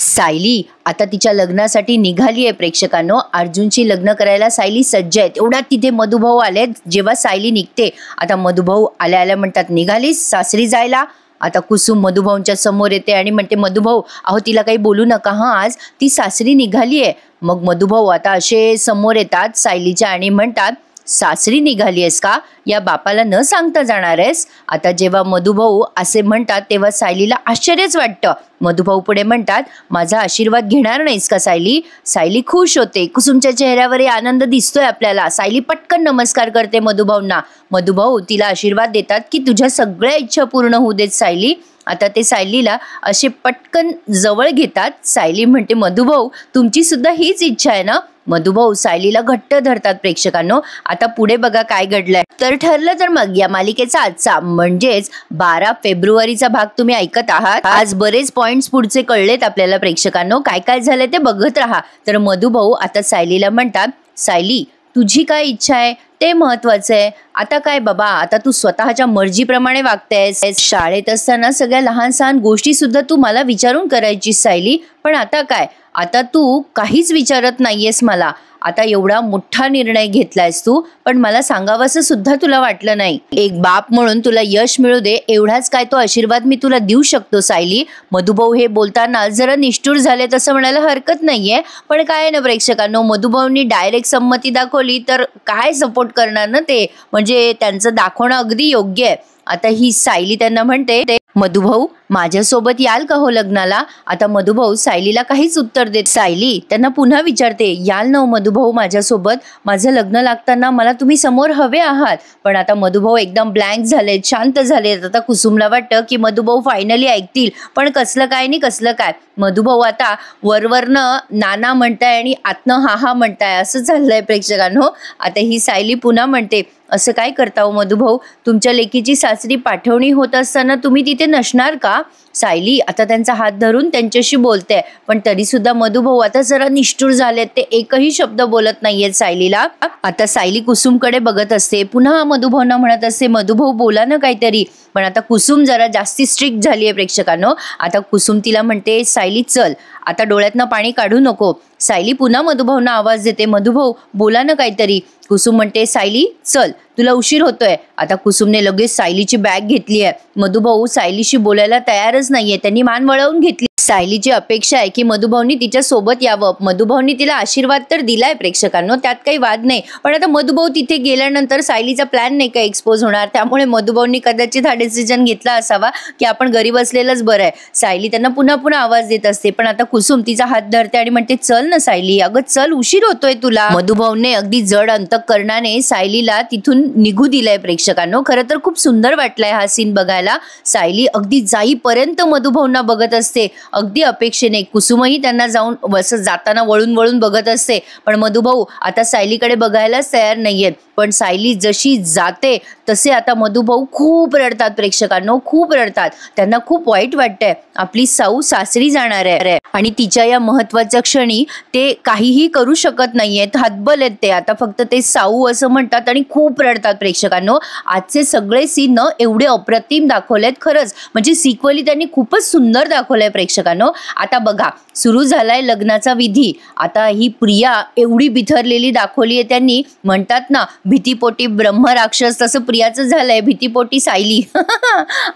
सायली आता तिच्या लग्नासाठी निघाली आहे प्रेक्षकांनो। अर्जुनची लग्न करायला सायली सज्ज आहे। तेवढ्यात तिथे मधुभाऊ आले। जेव्हा सायली निघते, आता मधुभाऊ आल्या आल्या म्हणतात, निघालीस सासरी जायला? आता कुसुम मधुभाऊंच्या समोर येते आणि म्हणते, मधुभाऊ अहो तिला काही बोलू नका हां, आज ती सासरी निघाली आहे। मग मधुभाऊ आता असे समोर येतात सायलीच्या आणि म्हणतात, सासरी निघाली आहेस का? या बापाला न सांगता जाणार आहेस? आता जेव्हा मधुभाऊ असे म्हणतात तेव्हा सायलीला आश्चर्यच वाटतं। मधुभाऊ पुढे म्हणतात, माझा आशीर्वाद घेणार नाहीस का सायली? सायली खुश होते, कुसुमच्या चेहऱ्यावर आनंद दिसतोय आपल्याला। सायली पटकन नमस्कार करते मधुभाऊंना। मधुभाऊ तिला आशीर्वाद देतात की तुझ्या सगळ्या इच्छा पूर्ण होऊ देत सायली। आता ते सायलीला असे पटकन जवळ घेतात। सायली म्हणते, मधुभाऊ तुमची सुद्धा हीच इच्छा आहे ना? मधुभाऊ सायलीला घट्ट धरतात प्रेक्षकांनो। आता पुढे बघा काय घडलंय। तर ठरलं तर मग या मालिकेचा आजचा म्हणजेच 12 फेब्रुवारीचा भाग तुम्ही ऐकत आहात। आज बरेच पॉइंट्स पुढचे कळलेत आपल्याला प्रेक्षकांनो। काय काय झाले ते बघत राहा। तर मधुभाऊ आता सायलीला म्हणतात, सायली तुझी काय इच्छा आहे ते महत्वाचं आहे। आता काय बाबा, आता तू स्वतःच्या मर्जीप्रमाणे वागतेस। शाळेत असताना सगळ्या लहान सहान गोष्टी सुद्धा तू मला विचारून करायची सायली, पण आता काय? आता तू काहीच विचारत नाहीयेस मला। आता एवढा मोठा निर्णय घेतलायस तू, पण मला सांगावंसं सुद्धा तुला वाटलं नाही। एक बाप म्हणून तुला यश मिळू दे एवढाच काय तो आशीर्वाद मी तुला देऊ शकतो सायली। मधुभाऊ हे बोलताना जरा निष्ठुर झाले तसं म्हणायला हरकत नाहीये, पण काय ना प्रेक्षकांनो, मधुभाऊंनी डायरेक्ट संमती दाखवली तर काय सपोर्ट करणार ना ते, म्हणजे त्यांचं दाखवणं अगदी योग्य आहे। आता ही सायली त्यांना म्हणते, मधुभाऊ माझ्यासोबत याल का हो लग्नाला? आता मधुभाऊ सायलीला काहीच उत्तर देत। सायली त्यांना पुन्हा विचारते, याल ना मधुभाऊ माझ्यासोबत? माझं लग्न लागताना मला तुम्ही समोर हवे आहात। पण आता मधुभाऊ एकदम ब्लँक झालेत, शांत झालेत। आता कुसुमला वाटतं की मधुभाऊ फायनली ऐकतील, पण कसलं काय नाही कसलं काय। मधुभाऊ आता वरवरनं नाना म्हणताय आणि आतनं हा हा म्हणताय, असं चाललंय प्रेक्षकांनो। आता ही सायली पुन्हा म्हणते, असं काय करता हो मधुभाऊ? तुमच्या लेकीची सासरी पाठवणी होत असताना तुम्ही तिथे नसणार का? सायली आता त्यांचा हात धरून त्यांच्याशी बोलते, पण तरी सुद्धा मधुभाऊ आता जरा निष्ठुर झालेत। ते एकही शब्द बोलत नाहीयेत सायलीला। आता सायली कुसुमकडे बघत असते, पुन्हा मधुभाऊंना म्हणत असते, मधुभाऊ बोला ना काहीतरी। पण आता कुसुम जरा जास्ती स्ट्रिक्ट झाली आहे प्रेक्षकांनो। आता कुसुम तिला म्हणते, सायली चल आता डोळ्यातनं पाणी काढू नको। सायली पुन्हा मधुभाऊंना आवाज देते, मधुभाऊ बोला ना काहीतरी। कुसुम म्हणते, सायली चल तुला उशीर होतोय। आता कुसुमने लगेच सायलीची बॅग घेतली आहे। मधुभाऊ सायलीशी बोलायला तयारच नाहीये, त्यांनी मान वळवून घेतली। सायलीची अपेक्षा आहे की मधुभाऊंनी तिच्या सोबत यावं। मधुभाऊंनी तिला आशीर्वाद तर दिलाय प्रेक्षकांनो, त्यात काही वाद नाही, पण आता मधुभाऊ तिथे गेल्यानंतर सायलीचा प्लॅन नाही का एक्सपोज होणार, त्यामुळे मधुभाऊंनी कदाचित हा डिसिजन घेतला असावा की आपण घरी बसलेलंच बरं आहे। सायली त्यांना पुन्हा पुन्हा आवाज देत असते, पण आता कुसुम तिचा हात धरते आणि म्हणते, चल ना सायली, अगं चल उशीर होतोय तुला। मधुभाऊने अगदी जड अंतःकरणाने सायलीला तिथून निघू दिलंय प्रेक्षकांनो। खरं तर खूप सुंदर वाटलाय हा सीन बघायला। सायली अगदी जाईपर्यंत मधुभाऊंना बघत असते, अगदी अपेक्षेने। कुसुमही त्यांना जाऊन असं जाताना वळून वळून बघत असते, पण मधुभाऊ आता सायलीकडे बघायलाच तयार नाहीयेत। पण सायली जशी जाते तसे आता मधुभाऊ खूप रडतात प्रेक्षकांनो, खूप रडतात। त्यांना खूप वाईट वाटतंय, आपली साऊ सासरी जाणार आहे आणि तिच्या या महत्वाच्या क्षणी ते काहीही करू शकत नाहीयेत, हतबल आहेत ते। आता फक्त ते साऊ असं म्हणतात आणि खूप रडतात प्रेक्षकांनो। आजचे सगळे सीन एवढे अप्रतिम दाखवलेत खरंच, म्हणजे सिक्वली त्यांनी खूपच सुंदर दाखवलंय प्रेक्षकांनो। आता बघा सुरू झालाय लग्नाचा विधी। आता ही प्रिया एवढी बिथरलेली दाखवली आहे त्यांनी, म्हणतात ना भीतीपोटी ब्रह्मराक्षस, तसं प्रियाचं झालंय भीतीपोटी सायली।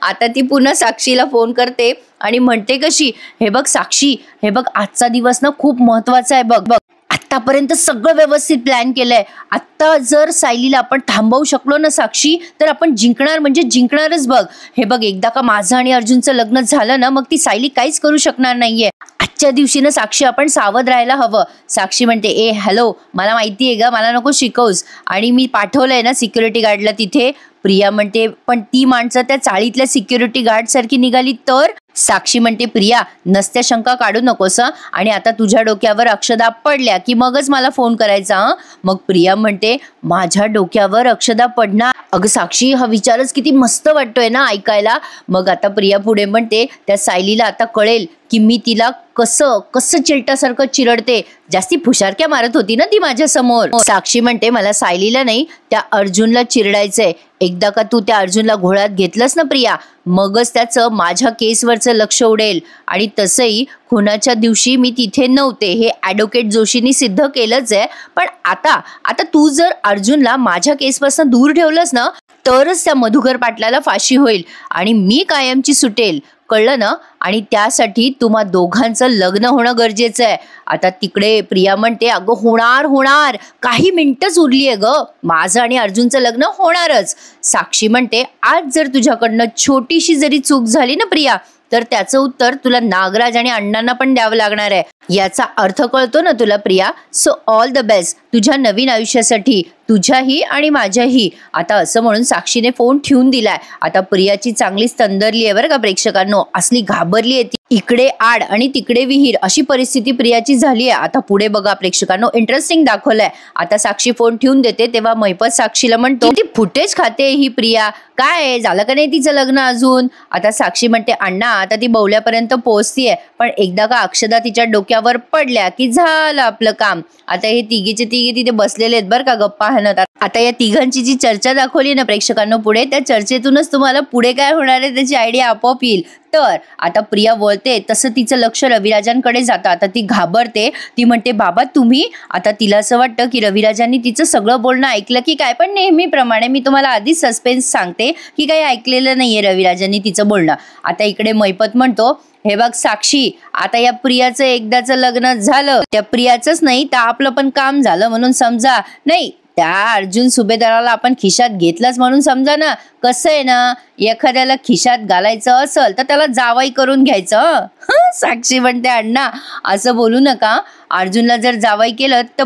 आता ती पुन्हा साक्षीला फोन करते आणि म्हणते कशी, हे बघ साक्षी, हे बघ आजचा दिवस ना खूप महत्वाचा आहे बघ बघ, आतापर्यंत सगळं व्यवस्थित प्लॅन केलंय। आता जर सायलीला आपण थांबवू शकलो ना साक्षी, तर आपण जिंकणार म्हणजे जिंकणारच बघ। हे बघ एकदा का माझं आणि अर्जुनचं लग्न झालं ना, मग ती सायली काहीच करू शकणार नाहीये। आजच्या दिवशी ना साक्षी आपण सावध राहायला हवं। साक्षी म्हणते, ए हॅलो, मला माहिती आहे ग, मला नको शिकवूस, आणि मी पाठवलंय ना सिक्युरिटी गार्डला तिथे। प्रिया म्हणते, पण ती माणसं त्या चाळीतल्या सिक्युरिटी गार्ड सारखी निघाली तर? साक्षी म्हणते, प्रिया नसत्या शंका काढू नकोस आणि आता तुझ्या डोक्यावर अक्षदा पडल्या की मगच मला फोन करायचा। मग प्रिया म्हणते, माझ्या डोक्यावर अक्षदा पडणार? अगं साक्षी, हा विचारच किती मस्त वाटतोय ना ऐकायला। मग आता प्रिया पुढे म्हणते, त्या सायलीला आता कळेल की मी तिला कसं कसं चिलटासारखं चिरडते, जास्ती फुशारक्या मारत होती ना ती माझ्या समोर. साक्षी म्हणते मला सायलीला नाही त्या अर्जुनला चिरडायचंय. एकदा का तू त्या अर्जुनला घोळ्यात घेतलंस ना प्रिया, मगच त्याचं माझ्या केसवरचं लक्ष उडेल. आणि तसंही खुनाच्या दिवशी मी तिथे नव्हते हे ॲडव्होकेट जोशींनी सिद्ध केलंच आहे. पण आता आता तू जर अर्जुनला माझ्या केसपासून दूर ठेवलंस ना, तरच त्या मधुकर पाटलाला फाशी होईल आणि मी कायमची सुटेल, कळलं ना. आणि त्यासाठी तुम्हा दोघांचं लग्न होणं गरजेचं आहे. आता तिकडे प्रिया म्हणते अगं होणार होणार, काही मिनिटच उरली आहे ग, माझं आणि अर्जुनचं लग्न होणारच. साक्षी म्हणते आज जर तुझ्याकडनं छोटीशी जरी चूक झाली ना प्रिया, तर त्याचं उत्तर तुला नागराज आणि अण्णांना पण द्यावं लागणार आहे. याचा अर्थ कळतो ना तुला Priya. So all the best तुझ्या नवीन आयुष्यासाठी, तुझ्याही आणि माझ्याही. आता असं म्हणून साक्षीने फोन ठेवून दिलाय. आता प्रियाची चांगलीच तंदरली आहे बरं का प्रेक्षकांनो, असली घाबरली आहे ती. इकडे आड आणि तिकडे विहीर अशी परिस्थिती प्रियाची झाली आहे. आता पुढे बघा प्रेक्षकांनो, इंटरेस्टिंग दाखवलंय. आता साक्षी फोन ठेवून देते तेव्हा महिपत साक्षीला म्हणतो ती फुटेज खाते ही प्रिया, काय झालं का नाही तिचं लग्न अजून. आता साक्षी म्हणते अण्णा आता ती बवल्यापर्यंत पोहोचतीये, पण एकदा का अक्षदा तिच्या डोक्यावर पडल्या की झालं आपलं काम. आता हे तिघीचे तिघी तिथे बसलेले आहेत बरं का गप्पा हाणत. आता या तिघांची जी चर्चा दाखवली ना प्रेक्षकांनो पुढे, त्या चर्चेतूनच तुम्हाला पुढे काय होणार आहे त्याची आयडिया आपोआप येईल. तर आता प्रिया बोलते तसं तिचं लक्ष रविराजांकडे जातं. आता ती घाबरते, ती म्हणते बाबा तुम्ही. आता तिला असं वाटतं की रविराजांनी तिचं सगळं बोलणं ऐकलं की काय, पण नेहमीप्रमाणे मी तुम्हाला आधीच सस्पेन्स सांगते की काही ऐकलेलं नाहीये रविराजांनी तिचं बोलणं. आता इकडे महिपत म्हणतो हे बघ साक्षी, आता या प्रियाचं एकदाचं लग्न झालं, त्या प्रियाचंच नाही तर आपलं पण काम झालं म्हणून समजा. नाही त्या अर्जुन सुभेदाराला आपण खिशात घेतलंच म्हणून समजा ना. कसं आहे ना, एखाद्याला खिशात घालायचं असेल तर त्याला जावाई करून घ्यायचं. साक्षी म्हणते अण्णा असं बोलू नका, अर्जुनला जर जावाई केलं तर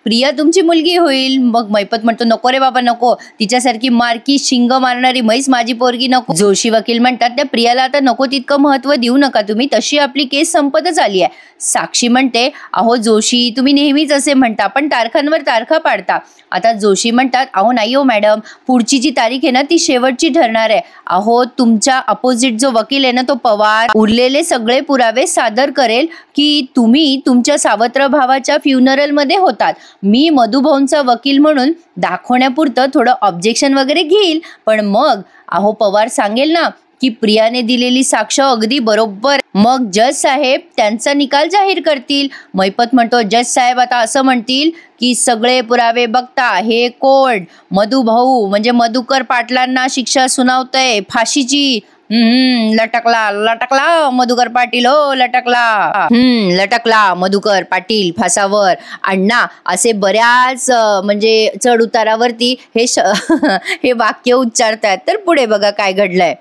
प्रिया तुमची मुलगी होईल. मग महिपत म्हणतो नको रे बाबा नको, तिच्यासारखी मारकी शिंग मारणारी म्हैस माझी पोरगी नको. जोशी वकील म्हणतात त्या प्रियाला आता नको तितकं महत्व देऊ नका तुम्ही, तशी आपली केस संपतच आली आहे. साक्षी म्हणते अहो जोशी तुम्ही नेहमीच असे म्हणता पण तारखांवर तारखा पाडता. आता जोशी म्हणतात अहो नाही हो मॅडम, पुढची जी तारीख आहे ना ती शेवटची ठरणार आहे. अहो तुमच्या अपोजिट जो वकील आहे ना तो पवार उरलेले सगळे पुरावे सादर करेल की तुम्ही तुमच्या सावत्र भावाच्या फ्युनरल मध्ये होतात. मी मधुभाऊंचा वकील म्हणून दाखवण्यापुरतं थोडं ऑब्जेक्शन वगैरे घेईल, पण मग अहो पवार सांगेल ना की प्रियाने दिलेली साक्ष अगदी बरोबर, मग जज साहेब त्यांचा निकाल जाहीर करतील. महिपत म्हणतो जज साहेब आता असं म्हणतील की सगळे पुरावे बघता हे कोर्ट मधुभाऊ म्हणजे मधुकर पाटलांना शिक्षा सुनावतंय फाशीची. लटकला लटकला मधुकर पाटील हो लटकला. लटकला मधुकर पाटील फासावर. अण्णा असे बऱ्याच म्हणजे चढ उतारावरती हे वाक्य उच्चारतात. तर पुढे बघा काय घडलंय.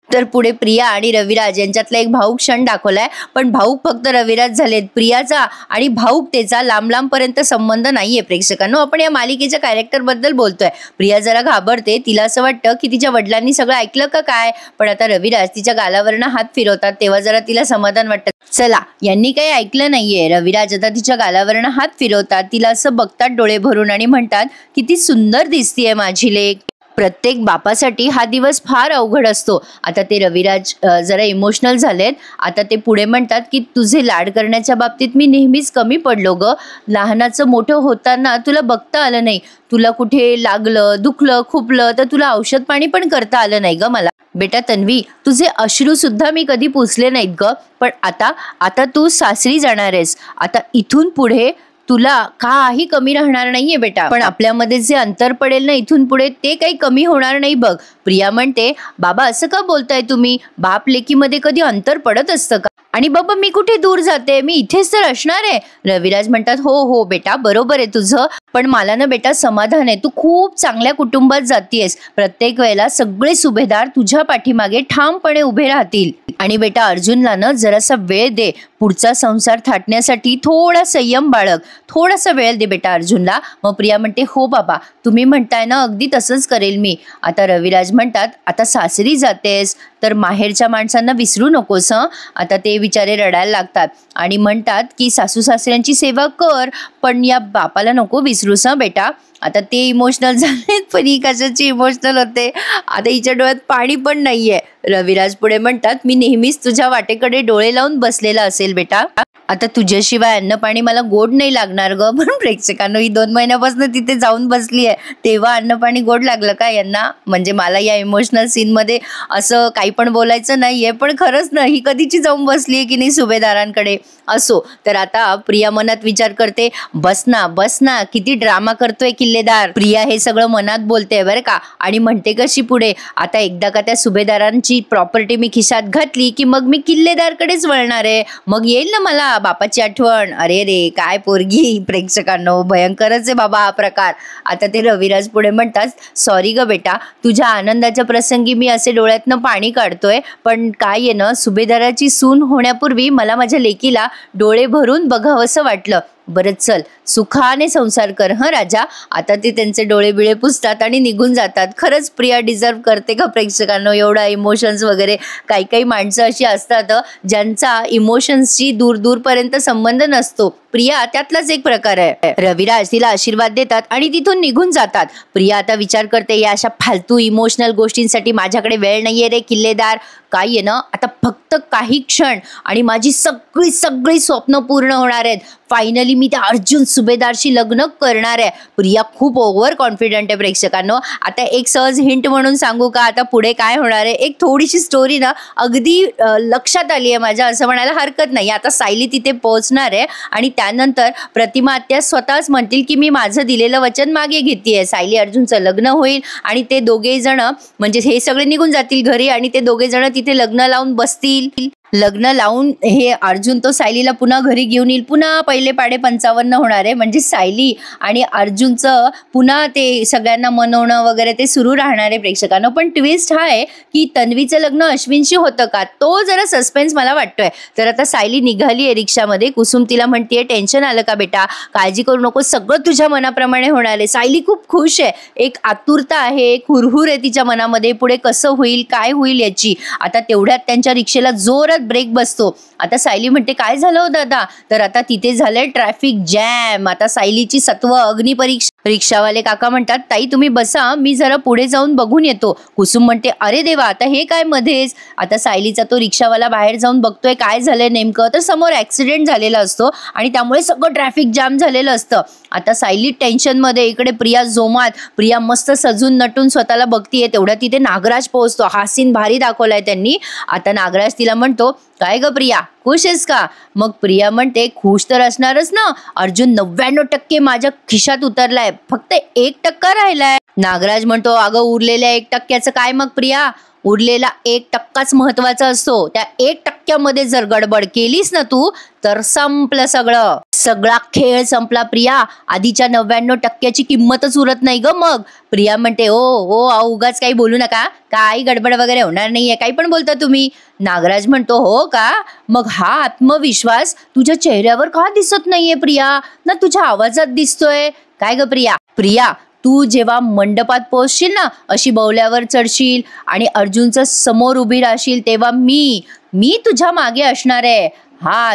तर पुढे प्रिया आणि रविराज यांच्यातला एक भाऊक क्षण दाखवलाय, पण भाऊक फक्त रविराज झालेत. प्रियाचा आणि भाऊकतेचा लांब पर्यंत संबंध नाहीये प्रेक्षकांनो. आपण या मालिकेच्या कॅरेक्टर बद्दल बोलतोय. प्रिया जरा घाबरते, तिला असं वाटतं की तिच्या वडिलांनी सगळं ऐकलं का काय, पण आता रविराज तिच्या गालावरनं हात फिरवतात तेव्हा जरा तिला समाधान वाटतं. चला यांनी काही ऐकलं नाहीये. रविराज आता तिच्या गालावरनं हात फिरवतात, तिला असं बघतात डोळे भरून आणि म्हणतात किती सुंदर दिसतीये माझी लेक. प्रत्येक बापासाठी हा दिवस फार अवघड असतो. आता ते रविराज जरा इमोशनल झालेत. आता ते पुढे म्हणतात की तुझे लाड करण्याच्या बाबतीत मी नेहमीच कमी पडलो ग. लहानाचं मोठं होताना तुला बघता आलं नाही, तुला कुठे लागलं दुखलं खुपलं तर तुला औषध पाणी पण करता आलं नाही ग मला. बेटा तन्वी तुझे अश्रू सुद्धा मी कधी पुसले नाहीत ग. पण आता तू सासरी जाणार आहेस, आता इथून पुढे तुला काही कमी राहणार नाहीये बेटा. पण आपल्यामध्ये जे अंतर पडेल ना इथून पुढे ते काही कमी होणार नाही बघ. प्रिया म्हणते बाबा असं का बोलताय तुम्ही, बाप लेकीमध्ये कधी अंतर पडत असतं का, आणि बाबा मी कुठे दूर जाते, मी इथेच तर असणार आहे. रविराज म्हणतात हो बेटा बरोबर आहे तुझं, पण मला ना बेटा समाधान आहे, तू खूप चांगल्या कुटुंबात जातीयस. प्रत्येक वेळेला सगळे सुभेदार तुझ्या पाठीमागे ठामपणे उभे राहतील. आणि बेटा अर्जुनला ना जरासा वेळ दे, पुढचा संसार थाटण्यासाठी थोडा संयम बाळग, थोडासा वेळ दे बेटा अर्जुनला. मग प्रिया म्हणते हो बाबा तुम्ही म्हणताय ना अगदी तसंच करेल मी. आता रविराज म्हणतात आता सासरी जातेस तर माहेरच्या माणसांना विसरू नकोस हं. आता ते बिचारे रडायला लागतात आणि म्हणतात की सासू सासऱ्यांची सेवा कर, पण या बापाला नको विसरूस हं बेटा. आता ते इमोशनल झालेत, पण ही कशाची इमोशनल होते. आता हिच्या डोळ्यात पाणी पण नाहीये. रविराज पुढे म्हणतात, मी नेहमीच तुझ्या वाटेकडे डोळे लावून बसलेला असेल बेटा. आता तुझ्याशिवाय अन्न पाणी मला गोड नाही लागणार ग. पण प्रेक्षकांनो, ही 2 महिन्यापासून तिथे जाऊन बसली आहे, तेव्हा अन्न पाणी गोड लागलं का यांना? म्हणजे मला या इमोशनल सीन मध्ये असं काही पण बोलायचं नाहीये, पण खरंच ना, ही कधीची जाऊन बसली आहे की नाही सुभेदारांकडे. असो, तर आता प्रिया मनात विचार करते, बस ना बस ना, किती ड्रामा करतोय किल्लेदार. प्रिया हे सगळं मनात बोलते बरं का, आणि म्हणते कशी पुढे, आता एकदा का त्या सुभेदारांची प्रॉपर्टी मी खिशात घातली की मग मी किल्लेदारकडेच वळणार आहे, मग येईल ना मला बापाची आठवण. अरे रे, काय पोरगी. प्रेक्षकांनो, भयंकरच आहे बाबा हा प्रकार. आता ते रविराज पुढे म्हणतात, सॉरी ग बेटा, तुझ्या आनंदाच्या प्रसंगी मी असे डोळ्यातनं पाणी काढतोय, पण काय आहे ना, सुभेदाराची सून होण्यापूर्वी मला माझ्या लेकीला डोळे भरून बघावंसं वाटलं. बरं चल, सुखाने संसार कर हं राजा. आता ते त्यांचे डोळे बिळे पुसतात आणि निघून जातात. खरंच प्रिया डिझर्व करते का प्रेक्षकांनो एवढा इमोशन्स वगैरे. काही काही माणसं अशी असतात ज्यांचा इमोशन्सची दूर दूरपर्यंत संबंध नसतो. प्रिया त्यातलाच एक प्रकार आहे. रविराज तिला आशीर्वाद देतात आणि तिथून निघून जातात. प्रिया आता विचार करते, या अशा फालतू इमोशनल गोष्टींसाठी माझ्याकडे वेळ नाहीये रे किल्लेदार. काय आहे ना, आता फक्त काही क्षण आणि माझी सगळी सगळी स्वप्न पूर्ण होणार आहेत. फायनली मी त्या अर्जुन सुभेदारशी लग्न करणार आहे. प्रिया खूप ओव्हर कॉन्फिडंट आहे प्रेक्षकांनो. आता एक सहज हिंट म्हणून सांगू का आता पुढे काय होणार आहे. एक थोडीशी स्टोरी ना अगदी लक्षात आली आहे माझ्या, असं म्हणायला हरकत नाही. आता सायली तिथे पोहोचणार आहे आणि त्यानंतर प्रतिमा आत्या स्वतःच म्हणतील की मी माझं दिलेलं वचन मागे घेतेय. सायली अर्जुनचं लग्न होईल आणि ते दोघे जण म्हणजे हे सगळे निघून जातील घरी आणि ते दोघे जण तिथे लग्न लावून बसतील. लग्न लावून हे अर्जुन तो सायलीला पुन्हा घरी घेऊन येईल. पुन्हा पहिले पाडे 55 होणार आहे. म्हणजे सायली आणि अर्जुनचं पुन्हा ते सगळ्यांना मनवणं वगैरे ते सुरू राहणार आहे प्रेक्षकांना. पण ट्विस्ट हा आहे की तन्वीचं लग्न अश्विनशी होतं का, तो जरा सस्पेन्स मला वाटतोय. तर आता सायली निघाली आहे रिक्षामध्ये. कुसुम तिला म्हणतेय, टेन्शन आलं का बेटा, काळजी करू नको, सगळं तुझ्या मनाप्रमाणे होणार आहे. सायली खूप खुश आहे, एक आतुरता आहे, एक हुरहुर आहे तिच्या मनामध्ये, पुढे कसं होईल काय होईल याची. आता तेवढ्यात त्यांच्या रिक्षेला जोरात ब्रेक बसतो. आता सायली म्हणते, काय झालं हो दादा. तर आता तिथे झालंय ट्रॅफिक जॅम. आता सायलीची सत्व अग्निपरीक्षा. रिक्षावाले काका म्हणतात, ताई तुम्ही बसा, मी जरा पुढे जाऊन बघून येतो. कुसुम म्हणते, अरे देवा, आता हे काय मध्येच. आता सायलीचा तो रिक्षावाला बाहेर जाऊन बघतोय काय झालंय नेमकं. तर समोर ऍक्सिडेंट झालेला असतो आणि त्यामुळे सगळं ट्रॅफिक जाम झालेलं असतं. आता सायली टेन्शन मध्ये, इकडे प्रिया जोमात. प्रिया मस्त सजून नटून स्वतःला बघतीये. तेवढ्या तिथे नागराज पोहोचतो. हा सीन भारी दाखवलाय त्यांनी. आता नागराज तिला म्हणतो, काय ग प्रिया, खुश आहेस का. मग प्रिया म्हणते, खुश तर असणारच ना, अर्जुन 99% माझ्या खिशात उतरलाय, फक्त 1% राहिलाय. नागराज म्हणतो, अगं उरलेल्या 1%चं काय मग प्रिया, उरलेला 1%च महत्वाचा असतो. त्या 1%मध्ये जर गडबड केलीस ना तू, तर संपलं सगळं. सगळा खेळ संपला प्रिया. आधीच्या 99%ची किंमतच उरत नाही ग मग. प्रिया म्हणते, ओ उगाच काही बोलू नका, काही गडबड वगैरे होणार नाहीये, काही पण बोलता तुम्ही. नागराज म्हणतो, हो का, मग हा आत्मविश्वास तुझ्या चेहऱ्यावर का दिसत नाहीये प्रिया, ना तुझ्या आवाजात दिसतोय. काय ग प्रिया. प्रिया, तू जेव्हा मंडपात पोहोचशील ना, अशी बौल्यावर चढशील आणि अर्जुनचं समोर उभी राहशील, तेव्हा मी तुझ्या मागे असणार आहे. हा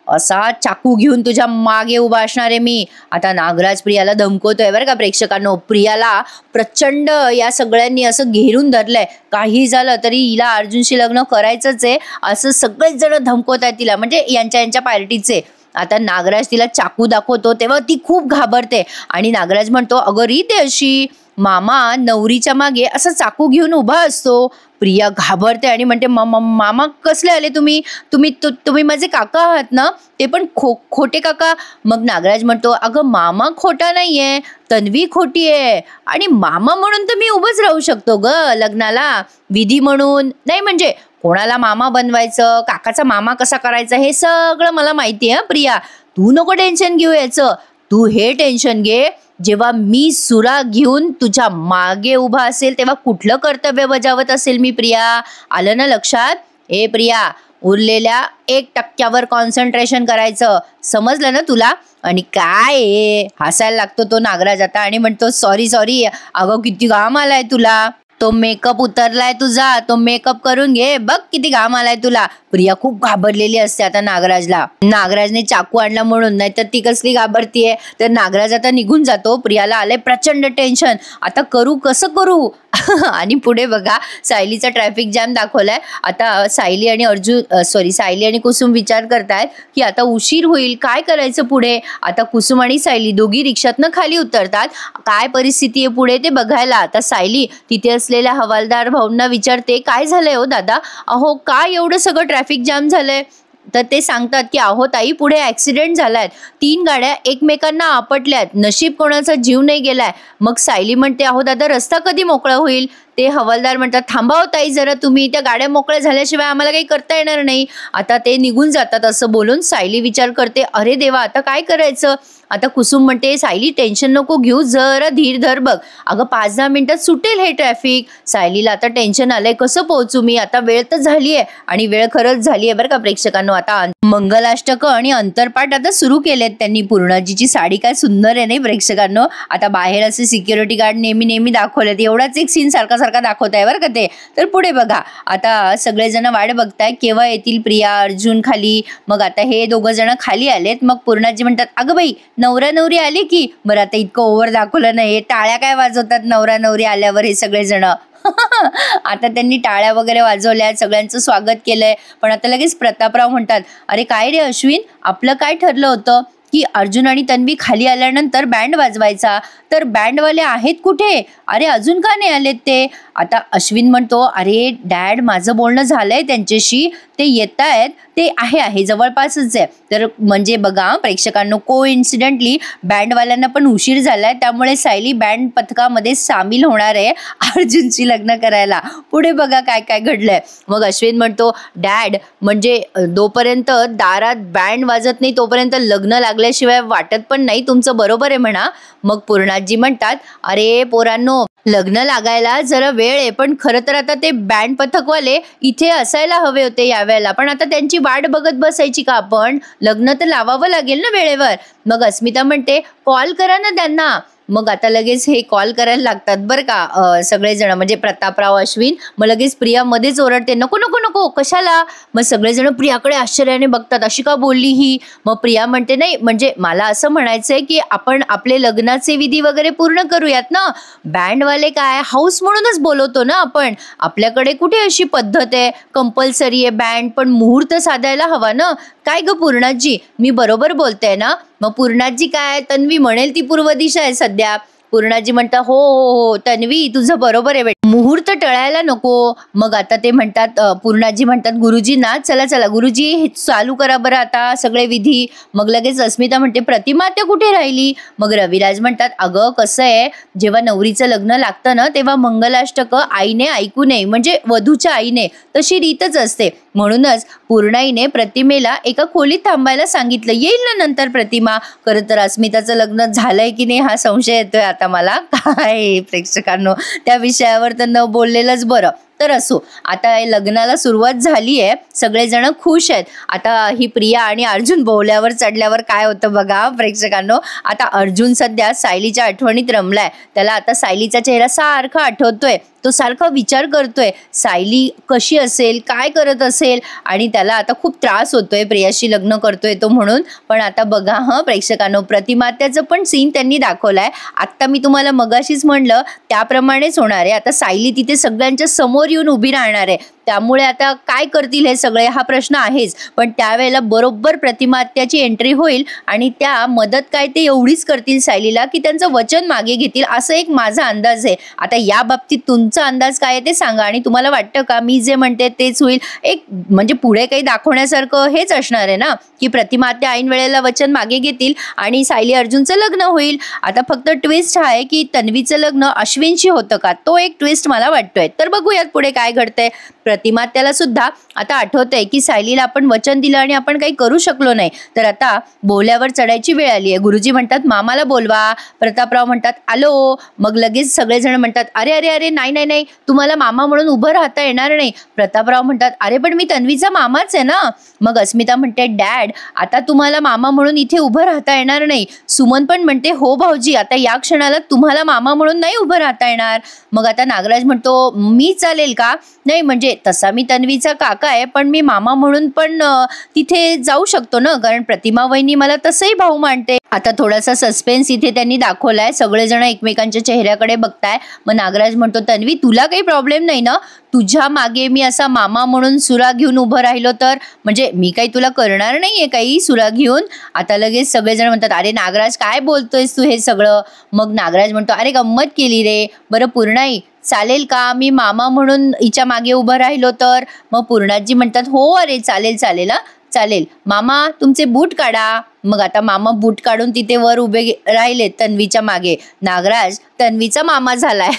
असा चाकू घेऊन तुझ्या मागे उभा असणार आहे मी. आता नागराज प्रियाला धमकवतोय बरं का प्रेक्षकांनो. प्रियाला प्रचंड या सगळ्यांनी असं घेरून धरलंय. काही झालं तरी हिला अर्जुनशी लग्न करायचंच आहे असं सगळेच जण धमकवत आहेत तिला, म्हणजे यांच्या पार्टीचे. आता नागराज तिला चाकू दाखवतो तेव्हा ती खूप घाबरते आणि नागराज म्हणतो, अगं रीत आहे अशी, मामा नवरीच्या मागे असं चाकू घेऊन उभा असतो. प्रिया घाबरते आणि म्हणते, मामा कसले आले तुम्ही माझे काका आहात ना, ते पण खोटे काका. मग नागराज म्हणतो, अगं मामा खोटा नाहीये, तन्वी खोटी आहे आणि मामा म्हणून तर मी उभंच राहू शकतो ग लग्नाला, विधी म्हणून नाही. म्हणजे कोणाला मामा बनवायचं, काकाचा मामा कसा करायचा, हे सगळं मला माहिती आहे. प्रिया, तू नको टेन्शन घेऊ याचं, तू हे टेन्शन घे जेव्हा मी सुरा घेऊन तुझ्या मागे उभा असेल तेव्हा कुठलं कर्तव्य बजावत असेल मी. प्रिया, आलं ना लक्षात. ए प्रिया, उरलेल्या 1%वर कॉन्सन्ट्रेशन करायचं, समजलं ना तुला. आणि काय हसायला लागतो तो नागराज आता आणि म्हणतो, सॉरी अगं किती घाम आलाय तुला. तो मेकअप उतरलाय तुझा, तो मेकअप करून घे, बघ किती घाम आलाय तुला. प्रिया खूप घाबरलेली असते आता नागराजला. नागराजने चाकू आणला म्हणून, नाहीतर ती कसली घाबरतीये. तर नागराज आता निघून जातो. प्रियाला आलंय प्रचंड टेन्शन, आता कसं करू. आणि पुढे बघा सायलीचा ट्रॅफिक जॅम दाखवलाय. आता सायली आणि कुसुम विचार करतायत की आता उशीर होईल, काय करायचं पुढे. आता कुसुम आणि सायली दोघी रिक्षातनं खाली उतरतात. काय परिस्थिती आहे पुढे ते बघायला. आता सायली तिथे असलेल्या हवालदार भाऊंना विचारते, काय झालंय हो दादा, अहो काय एवढं सगळं ट्रॅफिक जॅम झालंय. तर ते सांगतात की अहो ताई, पुढे ऍक्सिडेंट झालाय, 3 गाड्या एकमेकांना आपटल्यात, नशीब कोणाचा जीव नाही गेलाय. मग सायली म्हणते, अहो दादा रस्ता कधी मोकळा होईल. ते हवालदार म्हणतात, थांबा हो ताई जरा, तुम्ही त्या गाड्या मोकळ्या झाल्याशिवाय आम्हाला काही करता येणार नाही. आता ते निघून जातात. असं बोलून सायली विचार करते, अरे देवा आता काय करायचं. आता कुसुम म्हणते, सायली टेन्शन नको घेऊ, जरा धीर धर बघ, अगं 5-10 मिनिटात सुटेल हे ट्रॅफिक. सायलीला आता टेन्शन आलंय, कसं पोहोचू मी, आता वेळ तर झालीये. आणि वेळ खरंच झालीये बरं का प्रेक्षकांनो. आता मंगलाष्टक आणि अंतरपाठ आता सुरू केलेत त्यांनी. पूर्णाजीची साडी काय सुंदर आहे नाही प्रेक्षकांनो. आता बाहेर असे सिक्युरिटी गार्ड नेहमी दाखवलेत. एवढाच एक सीन सारखा दाखवत आहे बरं का ते. तर पुढे बघा आता सगळेजण वाट बघताय केव्हा येतील प्रिया अर्जुन खाली. मग आता हे 2 जण खाली आलेत. मग पूर्णाजी म्हणतात, अगं बाई नवरा नवरी आली की. बरं आता इतकं ओव्हर दाखवलं नाही, टाळ्या काय वाजवतात नवरा नवरी आल्यावर हे सगळेजण. आता त्यांनी टाळ्या वगैरे वाजवल्या, सगळ्यांचं स्वागत केलंय. पण आता लगेच प्रतापराव म्हणतात, अरे काय रे अश्विन, आपलं काय ठरलं होतं की अर्जुन आणि तन्वी खाली आल्यानंतर बँड वाजवायचा, तर बँडवाले आहेत कुठे, अरे अजून का नाही आलेत ते. आता अश्विन म्हणतो, अरे डॅड माझं बोलणं झालंय त्यांच्याशी, ते येत आहेत, ते आहे जवळपासच आहे. तर म्हणजे बघा प्रेक्षकांनो, कोइन्सिडेंटली बँडवाल्यांना पण उशीर झालाय, त्यामुळे सायली बँड पथकामध्ये सामील होणार आहे अर्जुनची लग्न करायला. पुढे बघा काय काय घडलंय. मग अश्विन म्हणतो, डॅड म्हणजे जोपर्यंत दारात बँड वाजत नाही तोपर्यंत लग्न लागल्याशिवाय वाटत पण नाही, तुमचं बरोबर आहे म्हणा. मग पूर्णाजी म्हणतात, अरे पोरांनो लग्न लागायला जरा वेळ आहे, पण खरं तर आता ते बँड पथकवाले इथे असायला हवे होते यावेळेला, पण आता त्यांची वाट बघत बसायची का आपण, लग्न तर लावावं लागेल ना वेळेवर. मग अस्मिता म्हणते, कॉल करा ना त्यांना. मग आता लगेच हे कॉल करायला लागतात बरं का सगळेजण, म्हणजे प्रतापराव अश्विन. मग लगेच प्रिया मध्येच ओरडते, नको नको नको कशाला. मग सगळेजण प्रियाकडे आश्चर्याने बघतात, अशी का बोलली ही. मग प्रिया म्हणते, नाही म्हणजे मला असं म्हणायचंय की आपण आपले लग्नाचे विधी वगैरे पूर्ण करूयात ना, बँडवाले काय हाऊस म्हणूनच बोलवतो ना आपण, आपल्याकडे कुठे अशी पद्धत आहे कंपल्सरी आहे बँड, पण मुहूर्त साधायला हवा ना. काय ग पूर्णाजी, मी बरोबर बोलते ना. मग पूर्णाजी काय, तन्वी म्हणेल ती पूर्व दिशा आहे सध्या. पूर्णाजी म्हणतात, हो हो हो तन्वी तुझं बरोबर आहे, मुहूर्त टळायला नको. मग आता ते म्हणतात, पूर्णाजी म्हणतात गुरुजींना, चला चला गुरुजी हे चालू करा बरं आता सगळे विधी. मग लगेच अस्मिता म्हणते, प्रतिमा त्या कुठे राहिली. मग रविराज म्हणतात, अगं कसं आहे, जेव्हा नवरीचं लग्न लागतं ना तेव्हा मंगलाष्टक आईने ऐकू नये, म्हणजे वधूच्या आईने, तशी रीतच असते. म्हणूनच पूर्णाईने प्रतिमेला एका खोलीत थांबायला सांगितलं, येईल ना नंतर प्रतिमा. खरं तर अस्मिताचं लग्न झालंय की नाही हा संशय येतोय आता मला. काय प्रेक्षकांनो, त्या विषयावर तर न बोललेलंच बरं. तर असो, आता लग्नाला सुरुवात झाली आहे, सगळेजण खुश आहेत. आता ही प्रिया आणि अर्जुन बोहल्यावर चढल्यावर काय होतं बघा प्रेक्षकांनो. आता अर्जुन सध्या सायलीच्या आठवणीत रमलाय. त्याला आता सायलीचा चेहरा सारखा आठवतोय, तो सारखा विचार करतोय सायली कशी असेल, काय करत असेल, आणि त्याला आता खूप त्रास होतोय प्रियाशी लग्न करतोय तो म्हणून. पण आता बघा प्रतिमात्याचं प्रतिमात्याचं पण सीन त्यांनी दाखवलाय. आता मी तुम्हाला मगाशीच म्हणलं त्याप्रमाणेच होणार आहे. आता सायली तिथे सगळ्यांच्या समोर येऊन उभी राहणार आहे, त्यामुळे आता काय करतील हे सगळे हा प्रश्न आहेच. पण त्यावेळेला बरोबर प्रतिमात्याची एंट्री होईल आणि त्या मदत काय ते एवढीच करतील सायलीला की त्यांचं वचन मागे घेतील, असं एक माझा अंदाज आहे. आता या बाबतीत तुमचा अंदाज काय आहे ते सांगा, आणि तुम्हाला वाटतं का मी जे म्हणते तेच होईल. एक म्हणजे पुढे काही दाखवण्यासारखं हेच असणार आहे ना की प्रतिमात्या ऐन वेळेला वचन मागे घेतील आणि सायली अर्जुनचं लग्न होईल. आता फक्त ट्विस्ट हा आहे की तन्वीचं लग्न अश्विनशी होतं का, तो एक ट्विस्ट मला वाटतोय. तर बघूयात पुढे काय घडतंय. प्रतिमात्याला सुद्धा आता आठवतंय की सायलीला आपण वचन दिलं आणि आपण काही करू शकलो नाही, तर आता बोल्यावर चढायची वेळ आली आहे. गुरुजी म्हणतात मामाला बोलवा. प्रतापराव म्हणतात आलो. मग लगेच सगळेजण म्हणतात अरे अरे अरे नाही नाही नाही, तुम्हाला मामा म्हणून उभं राहता येणार नाही. प्रतापराव म्हणतात अरे पण मी तन्वीचा मामाच आहे ना. मग अस्मिता म्हणते डॅड आता तुम्हाला मामा म्हणून इथे उभं राहता येणार नाही, सुमन पण म्हणते हो भाऊजी, आता या क्षणाला तुम्हाला मामा म्हणून नाही उभं राहता येणार. मग आता नागराज म्हणतो मी चालेल का? नाही म्हणजे तसा मी तन्वीचा काका आहे, पण मी मामा म्हणून पण तिथे जाऊ शकतो ना, कारण प्रतिमा वहिनी मला तसंही भाऊ मानते. आता थोडासा सस्पेन्स इथे त्यांनी दाखवलाय, सगळेजण एकमेकांच्या चेहऱ्याकडे बघताय. मग नागराज म्हणतो तन्वी तुला काही प्रॉब्लेम नाही ना, तुझ्या मागे मी असा मामा म्हणून सुरा घेऊन उभं राहिलो तर, म्हणजे मी काही तुला करणार नाहीये काही सुरा घेऊन. आता लगेच सगळेजण म्हणतात अरे नागराज काय बोलतोयस तू हे सगळं. मग नागराज म्हणतो अरे गंमत केली रे. बरं पूर्णाई चालेल का मी मामा म्हणून हिच्या मागे उभं राहिलो तर? मग पूर्णाजी म्हणतात हो अरे चालेल चालेल चालेल. मामा तुमचे बूट काढा. मग आता मामा बूट काढून तिथे वर उभे राहिले तन्वीच्या मागे. नागराज तन्वीचा मामा झालाय.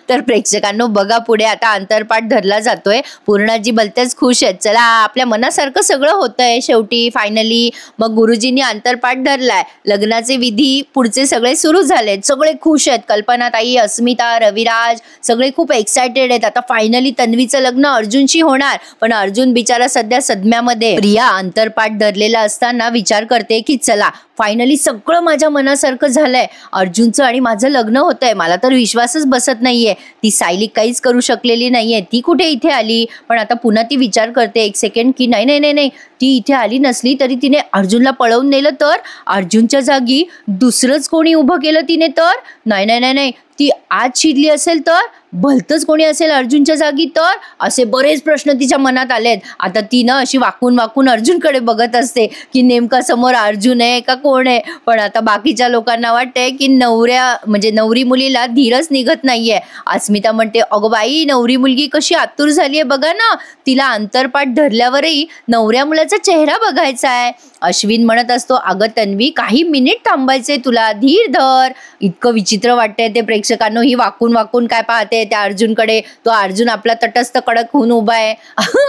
तर प्रेक्षकांनो बघा पुढे आता अंतरपाठ धरला जातोय. पूर्णाजी भलतेच खुश आहेत, चला आपल्या मनासारखं सगळं होतंय शेवटी फायनली. मग गुरुजींनी अंतरपाठ धरलाय, लग्नाचे विधी पुढचे सगळे सुरू झालेत, सगळे खुश आहेत. कल्पनाताई, अस्मिता, रविराज सगळे खूप एक्सायटेड आहेत. आता फायनली तन्वीचं लग्न अर्जुनशी होणार. पण अर्जुन बिचारा सध्या सदम्यामध्ये. प्रिया अंतरपाठ धरलेला असताना विचार करते की चला फायनली सगळं माझ्या मनासारखं झालंय, अर्जुनचं आणि माझं लग्न होतंय. मला तर विश्वासच बसत नाहीये, ती सायली काहीच करू शकलेली नाहीये, ती कुठे इथे आली. पण आता पुन्हा ती विचार करते एक सेकंड की नाही नाही नाही नाही, ती इथे आली नसली तरी तिने अर्जुनला पळवून नेलं तर, अर्जुनच्या जागी दुसरंच कोणी उभं केलं तिने तर, नाही नाही नाही नाही, ती आज शिरली असेल तर, भलतंच कोणी असेल अर्जुनच्या जागी तर, असे बरेच प्रश्न तिच्या मनात आलेत. आता ती ना अशी वाकून वाकून अर्जुनकडे बघत असते की नेमका समोर अर्जुन आहे का कोण आहे. पण आता बाकीच्या लोकांना वाटतंय की नवरी मुलीला धीरच निघत नाहीये. अस्मिता म्हणते अगं बाई नवरी मुलगी कशी आतुर झालीये बघा ना, तिला अंतरपाठ धरल्यावरही नवऱ्या मुलाचा चेहरा बघायचा आहे. अश्विन म्हणत असतो अगं तन्वी काही मिनिट थांबायचे तुला, धीर धर. इतकं विचित्र वाटतंय ते प्रेक्षकांनो, ही वाकून वाकून काय पाहते त्या अर्जुनकडे. तो अर्जुन आपला तटस्थ कडक होऊन उभा आहे.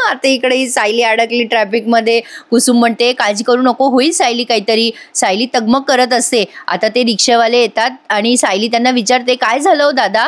आता इकडे ही सायली अडकली ट्रॅफिक मध्ये. कुसुम म्हणते काळजी करू नको, होईल सायली काहीतरी. सायली तगमग करत असते. आता ते रिक्षावाले येतात आणि सायली त्यांना विचारते काय झालं हो दादा,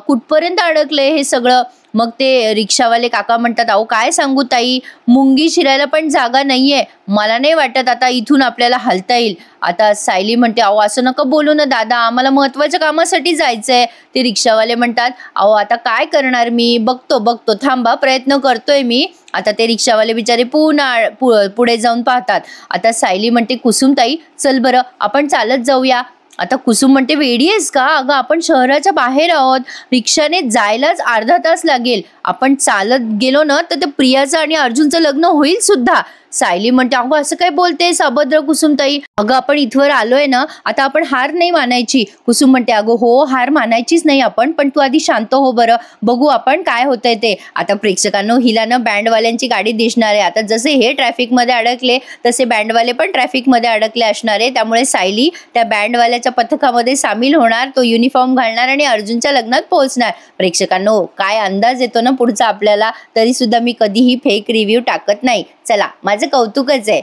कुठपर्यंत अडकले हे सगळं. मग ते रिक्षावाले काका म्हणतात अहो काय सांगू ताई, मुंगी शिरायला पण जागा नाहीये, मला नाही वाटत आता इथून आपल्याला हलता येईल. आता सायली म्हणते अहो असं नका बोलू ना दादा, आम्हाला महत्वाच्या कामासाठी जायचंय. ते रिक्षावाले म्हणतात अहो आता काय करणार मी, बघतो थांबा, प्रयत्न करतोय मी. आता ते रिक्षावाले बिचारे पुढे जाऊन पाहतात. आता सायली म्हणते कुसुमताई चल बरं आपण चालत जाऊया. आता कुसुम म्हणते वेडी आहेस का, अगं आपण शहराच्या बाहेर आहोत, रिक्षाने जायलाच अर्धा तास लागेल, आपण चालत गेलो ना तर प्रियाचं आणि अर्जुनचं लग्न होईल सुद्धा. सायली म्हणते अगं असं काय बोलतेस अभद्र कुसुमताई, अगं आपण इथवर आलोय ना, आता आपण हार नाही मानायची. कुसुम म्हणते अगं हो हार मानायचीच नाही आपण, पण तू आधी शांत हो बरं, बघू आपण काय होतंय ते. आता प्रेक्षकांनो हिला ना बँडवाल्यांची गाडी दिसणार आहे. आता जसे हे ट्रॅफिक मध्ये अडकले तसे बँडवाले पण ट्रॅफिक मध्ये अडकले असणार आहे. त्यामुळे सायली त्या बँडवाल्याच्या पथकामध्ये सामील होणार, तो युनिफॉर्म घालणार आणि अर्जुनच्या लग्नात पोहोचणार. प्रेक्षकांनो काय अंदाज येतो ना पुढचा आपल्याला, तरी सुद्धा मी कधीही फेक रिव्ह्यू टाकत नाही. चला माझं कौतुकच आहे,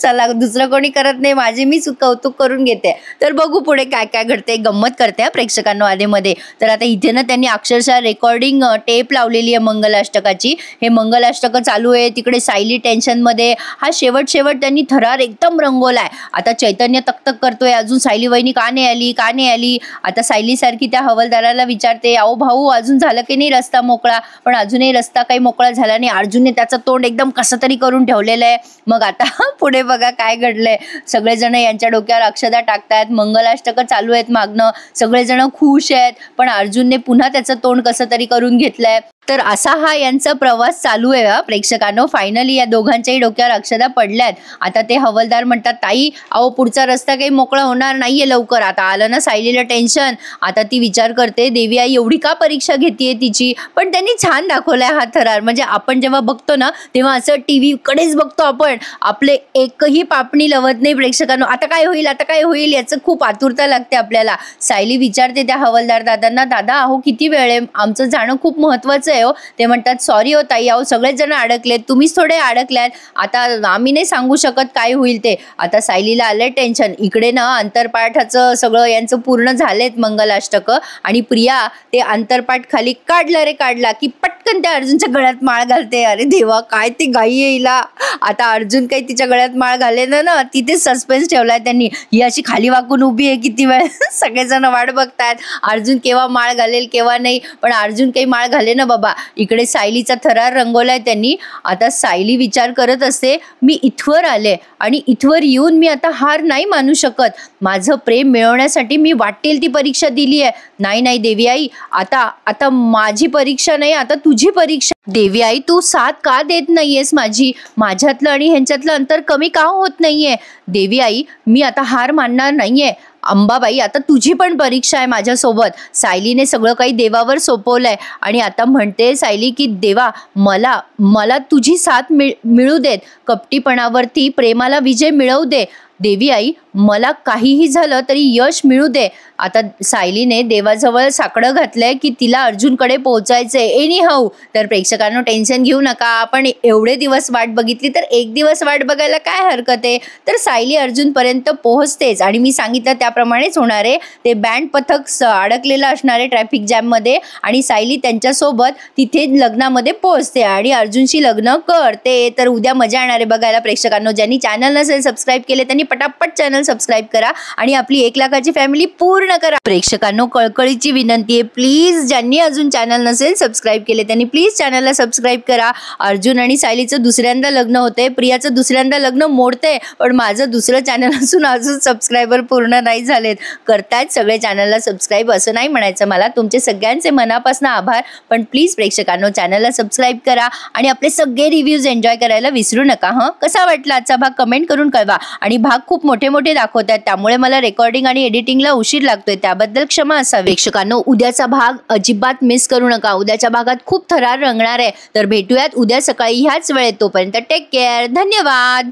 चला दुसरं कोणी करत नाही, माझे मी कौतुक करून घेते. तर बघू पुढे काय काय घडते, गंमत करते प्रेक्षकांनो आधीमध्ये. तर आता इथे ना त्यांनी अक्षरशः रेकॉर्डिंग टेप लावलेली आहे मंगलाष्टकाची. हे मंगलाष्टक चालू आहे, तिकडे सायली टेन्शन मध्ये. हा शेवट त्यांनी थरार एकदम रंगवलाय. आता चैतन्य तकतक करतोय अजून सायली वहिनी का नाही आली. आता सायली सारखी त्या हवालदाराला विचारते अहो भाऊ अजून झालं की नाही रस्ता मोकळा, पण अजूनही रस्ता काही मोकळा झाला नाही. अर्जुनने त्याचं तोंड एकदम कसं तरी करून ठेवलेलं आहे. मग आता पुढे बघा काय घडलंय, सगळेजण यांच्या डोक्यावर अक्षदा टाकतायत, मंगलाष्टक चालू आहेत मागणं, सगळेजण खुश आहेत. पण अर्जुनने पुन्हा त्याचं तोंड कसं तरी करून घेतलंय. तर असा हा यांचा प्रवास चालू आहे प्रेक्षकांनो. फायनली या दोघांच्याही डोक्यावर अक्षदा पडल्यात. आता ते हवालदार म्हणतात ताई अहो पुढचा रस्ता काही मोकळा होणार नाहीये लवकर. आता आलं ना सायलीला टेन्शन. आता ती विचार करते देवी आई एवढी का परीक्षा घेतीये तिची. पण त्यांनी छान दाखवलाय हा थरार, म्हणजे आपण जेव्हा बघतो ना तेव्हा असं टीव्ही कडेच बघतो आपण, आपले एकही पापणी लवत नाही प्रेक्षकांनो. आता काय होईल याचं खूप आतुरता लागते आपल्याला. सायली विचारते त्या हवालदार दादांना दादा अहो किती वेळ आहे, आमचं जाणं खूप महत्वाचं महत्वाचं आहे हो. ते म्हणतात सॉरी हो ताई, अहो सगळेच जण अडकलेत, तुम्हीच थोडे अडकल्यात, आता आम्ही नाही सांगू शकत काय होईल ते. आता सायलीला आलंय टेन्शन. इकडे ना अंतरपाठाचं सगळं यांचं पूर्ण झालेत मंगलाष्टक आणि प्रिया ते अंतरपाठ खाली काढला की पटकन त्या अर्जुनच्या गळ्यात माळ घालते. अरे देवा, काय ती गाई येईला. आता अर्जुन काही तिच्या गळ्यात माळ घालेना ना, तिथे सस्पेन्स ठेवलाय त्यांनी. ही अशी खाली वाकून उभी आहे किती वेळ. सगळेजण वाट बघतायत अर्जुन केव्हा माळ घालेल केव्हा नाही. पण अर्जुन काही माळ घाले ना बाबा. इकडे सायलीचा थरार रंगवलाय त्यांनी. आता सायली विचार करत असते, मी इथवर आले आणि इथवर येऊन मी आता हार नाही मानू शकत. माझं प्रेम मिळवण्यासाठी मी वाटेल ती परीक्षा दिली आहे. नाही देवी आई, आता माझी परीक्षा नाही, आता तुझी परीक्षा. देवी आई, तू साथ का देत नाहीयेस माझी? माझ्यातलं आणि ह्यांच्यातलं अंतर कमी का होत नाहीये? देवी आई, मी आता हार मानणार नाहीये. अंबाबाई, आता तुझी पण परीक्षा आहे माझ्यासोबत. सायलीने सगळं काही देवावर सोपवलंय आणि आता म्हणते सायली की देवा, मला तुझी साथ मिळू देत. कपटीपणावरती प्रेमाला विजय मिळवू दे. देवी आई, मला काहीही झालं तरी यश मिळू दे. आता सायलीने देवाजवळ साकडं घातलंय की तिला अर्जुनकडे पोहोचायचंय एनी हाऊ. तर प्रेक्षकांनो, टेन्शन घेऊ नका. आपण एवढे दिवस वाट बघितली तर एक दिवस वाट बघायला काय हरकत आहे. तर सायली अर्जुनपर्यंत पोहोचतेच आणि मी सांगितलं त्याप्रमाणेच होणार आहे. ते बँड पथक अडकलेलं असणार आहे ट्रॅफिक जॅममध्ये आणि सायली त्यांच्यासोबत तिथे लग्नामध्ये पोहोचते आणि अर्जुनशी लग्न करते. तर उद्या मजा येणार आहे बघायला प्रेक्षकांनो. ज्यांनी चॅनल नसेल सबस्क्राईब केले त्यांनी पटापट चॅनल सबस्क्राईब करा आणि आपली 1 लाखाची फॅमिली पूर्ण करा. प्रेक्षकांनो, कळकळीची विनंती आहे, प्लीज ज्यांनी अजून चॅनल नसेल सबस्क्राईब केले त्यांनी प्लीज चॅनलला सबस्क्राईब करा. अर्जुन आणि सायलीचं दुसऱ्यांदा लग्न होतंय, प्रियाचं दुसऱ्यांदा लग्न मोडतंय, पण माझं दुसरं चॅनल असून अजून सबस्क्रायबर पूर्ण नाही झालेत. करतायत सगळे चॅनलला सबस्क्राईब, असं नाही म्हणायचं मला. तुमचे सगळ्यांचे मनापासून आभार. पण प्लीज प्रेक्षकांनो, चॅनलला सबस्क्राईब करा आणि आपले सगळे रिव्ह्यूज एन्जॉय करायला विसरू नका. कसा वाटला आजचा भाग कमेंट करून कळवा. आणि भाग खूप मोठे दाखवतात, त्यामुळे मला रेकॉर्डिंग आणि एडिटिंगला उशीर लागतोय, त्याबद्दल क्षमा असावी. प्रेक्षकांनो, उद्याचा भाग अजिबात मिस करू नका. उद्याच्या भागात खूप थरार रंगणार आहे. तर भेटूयात उद्या सकाळी ह्याच वेळेत. तोपर्यंत टेक केअर. धन्यवाद.